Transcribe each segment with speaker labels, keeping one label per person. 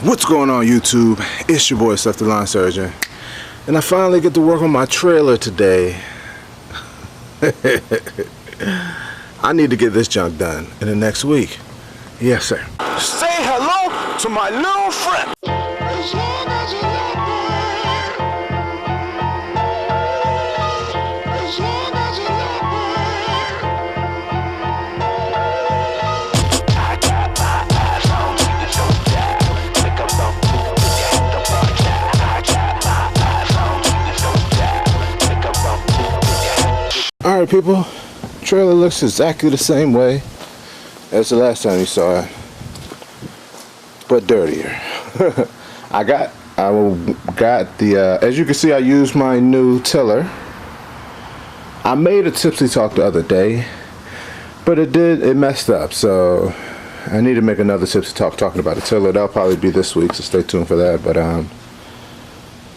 Speaker 1: What's going on YouTube? It's your boy Stuff the Line Surgeon, and I finally get to work on my trailer today. I need to get this junk done in the next week. Yes sir.
Speaker 2: Say hello to my little friend.
Speaker 1: Alright people, trailer looks exactly the same way as the last time you saw it, but dirtier. I got the as you can see, I used my new tiller. I made a tipsy talk the other day, but it messed up, so I need to make another tipsy talk talking about the tiller. That'll probably be this week, so stay tuned for that. But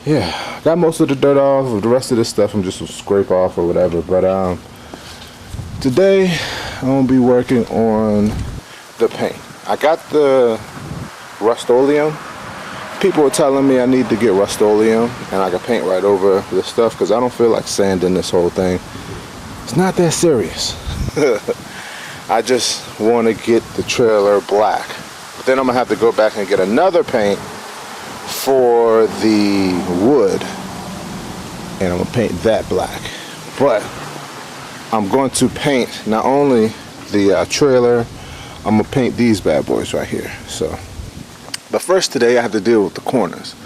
Speaker 1: yeah, got most of the dirt off. The rest of this stuff I'm just gonna scrape off or whatever. But today I'm gonna be working on the paint. I got the Rust-Oleum. People were telling me I need to get Rust-Oleum and I can paint right over this stuff because I don't feel like sanding this whole thing. It's not that serious. I just want to get the trailer black. But then I'm gonna have to go back and get another paint for the wood, and I'm gonna paint that black. But I'm going to paint not only the trailer, I'm gonna paint these bad boys right here. So, but first today I have to deal with the corners.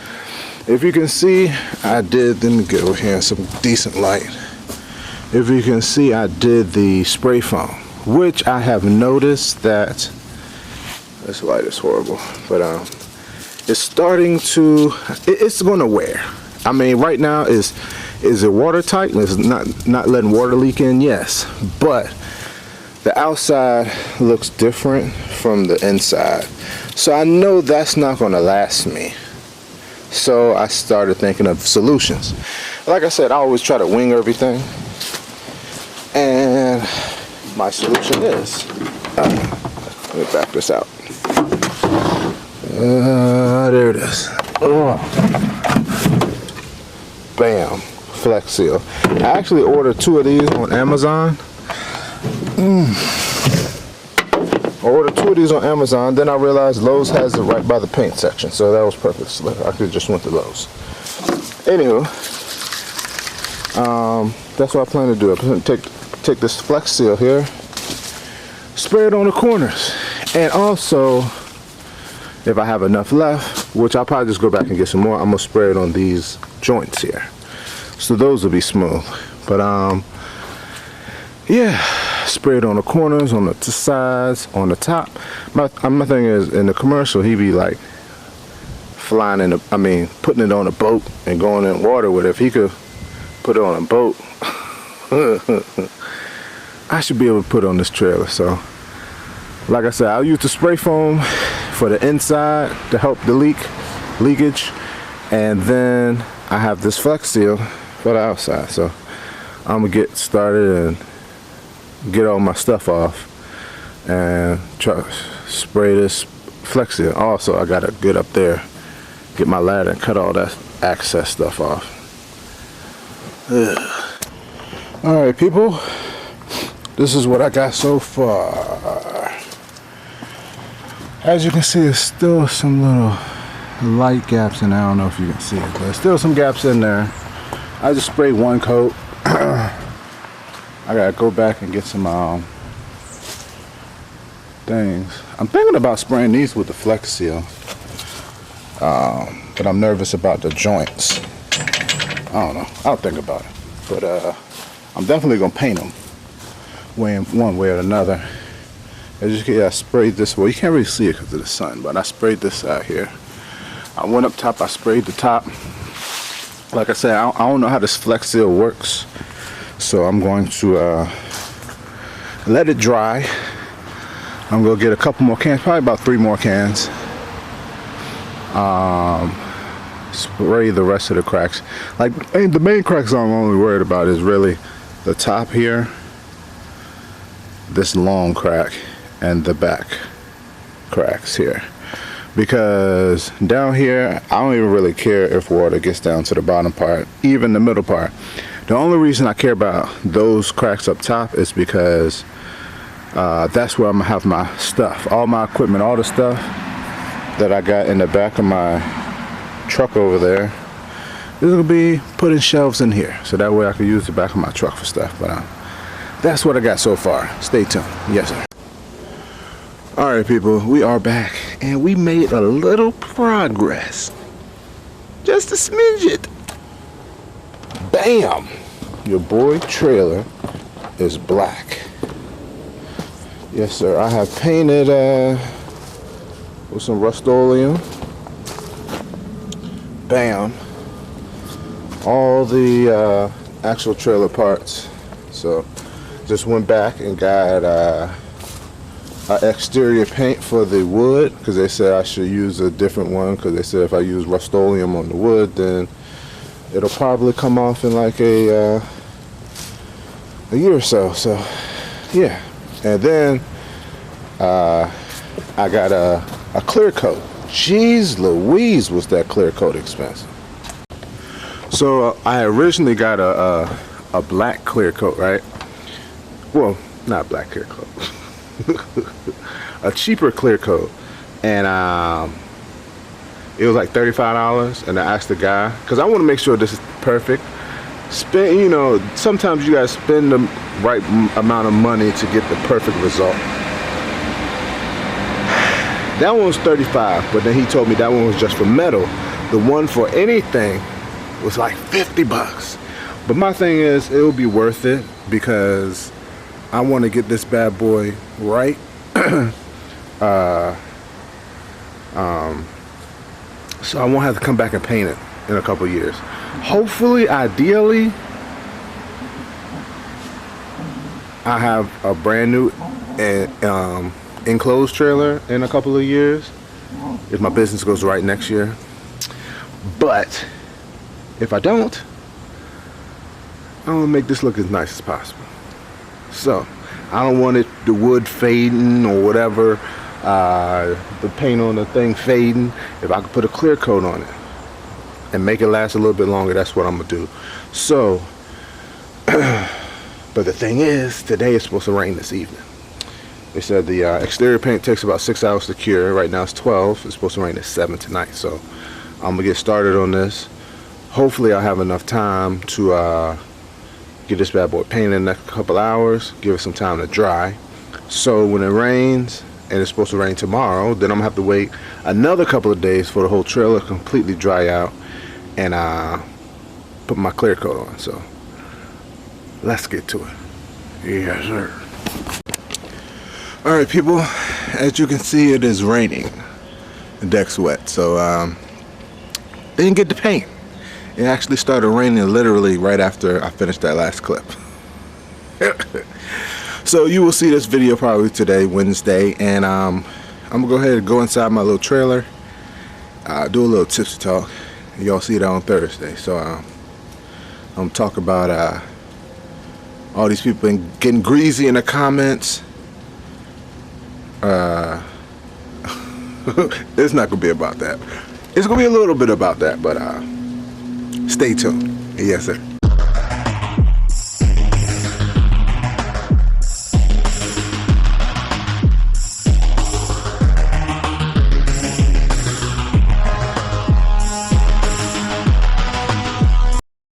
Speaker 1: If you can see, let me get over here in some decent light. If you can see, I did the spray foam, which I have noticed that this light is horrible, but it's starting to, it's gonna wear. I mean, right now is it watertight? It's not letting water leak in, yes, but the outside looks different from the inside, so I know that's not gonna last me. So I started thinking of solutions. Like I said, I always try to wing everything, and my solution is, let me back this out. There it is. Bam, Flex Seal. I actually ordered 2 of these on Amazon. I ordered 2 of these on Amazon, then I realized Lowe's has it right by the paint section, so that was perfect. So I could just went to Lowe's. Anywho, that's what I plan to do. I'm going to take this Flex Seal here, spray it on the corners, and also, if I have enough left, which I'll probably just go back and get some more, I'm gonna spray it on these joints here, so those will be smooth. But yeah, spray it on the corners, on the sides, on the top. My thing is, in the commercial, he be like flying in putting it on a boat and going in water with it. If he could put it on a boat, I should be able to put it on this trailer. So like I said, I'll use the spray foam for the inside to help the leakage, and then I have this Flex Seal for the outside. So I'm gonna get started and get all my stuff off and try to spray this Flex Seal. Also, I gotta get up there, get my ladder and cut all that excess stuff off. Alright people, this is what I got so far. As you can see, there's still some little light gaps in there. I don't know if you can see it, but there's still some gaps in there. I just sprayed 1 coat. I gotta go back and get some things. I'm thinking about spraying these with the Flex Seal, but I'm nervous about the joints. I don't know. I'll think about it, but I'm definitely gonna paint them one way or another. As you can see, I sprayed this. Well, you can't really see it because of the sun, but I sprayed this out here. I went up top, I sprayed the top. Like I said, I don't know how this Flex Seal works, so I'm going to let it dry. I'm going to get a couple more cans, probably about 3 more cans. Spray the rest of the cracks. Like, the main cracks I'm only worried about is really the top here, this long crack, and the back cracks here. because down here I don't even really care if water gets down to the bottom part, even the middle part. The only reason I care about those cracks up top is because that's where I'm gonna have my stuff, all my equipment, all the stuff that I got in the back of my truck over there. This will be put in shelves in here, so that way I can use the back of my truck for stuff. But that's what I got so far. Stay tuned. Yes, sir. All right, people, we are back, and we made a little progress. Just a smidget. Bam! Your boy trailer is black. Yes, sir. I have painted with some Rust-Oleum. Bam! All the actual trailer parts. So just went back and got exterior paint for the wood, because they said I should use a different one, because they said if I use Rust-Oleum on the wood, then it'll probably come off in like a year or so. So yeah. And then I got a clear coat. Jeez Louise, was that clear coat expensive. So I originally got a black clear coat, right? Well, not black clear coat. A cheaper clear coat, and it was like $35. And I asked the guy, because I want to make sure this is perfect. You know, sometimes you guys spend the right amount of money to get the perfect result. That one was $35, but then he told me that one was just for metal. The one for anything was like $50. But my thing is, it will be worth it, because I want to get this bad boy right. So I won't have to come back and paint it in a couple years. Hopefully, ideally, I have a brand new enclosed trailer in a couple of years, if my business goes right next year. But if I don't, I want to make this look as nice as possible. So I don't want it, the wood fading or whatever, the paint on the thing fading. If I could put a clear coat on it and make it last a little bit longer, that's what I'm gonna do. So but the thing is, today it's supposed to rain this evening. They said the exterior paint takes about 6 hours to cure. Right now it's 12. It's supposed to rain at 7 tonight. So I'm gonna get started on this. Hopefully I'll have enough time to get this bad boy painted in the next couple hours, give it some time to dry. So when it rains, and it's supposed to rain tomorrow, then I'm gonna have to wait another couple of days for the whole trailer to completely dry out, and put my clear coat on. So let's get to it. Yes, sir. All right, people, as you can see, it is raining. The deck's wet, so didn't get the paint. It actually started raining literally right after I finished that last clip. So you will see this video probably today, Wednesday, and I'm gonna go ahead and go inside my little trailer, do a little tipsy talk. Y'all see that on Thursday. So I'm gonna talk about all these people getting greasy in the comments. It's not gonna be about that. It's gonna be a little bit about that, but stay tuned. Yes, sir.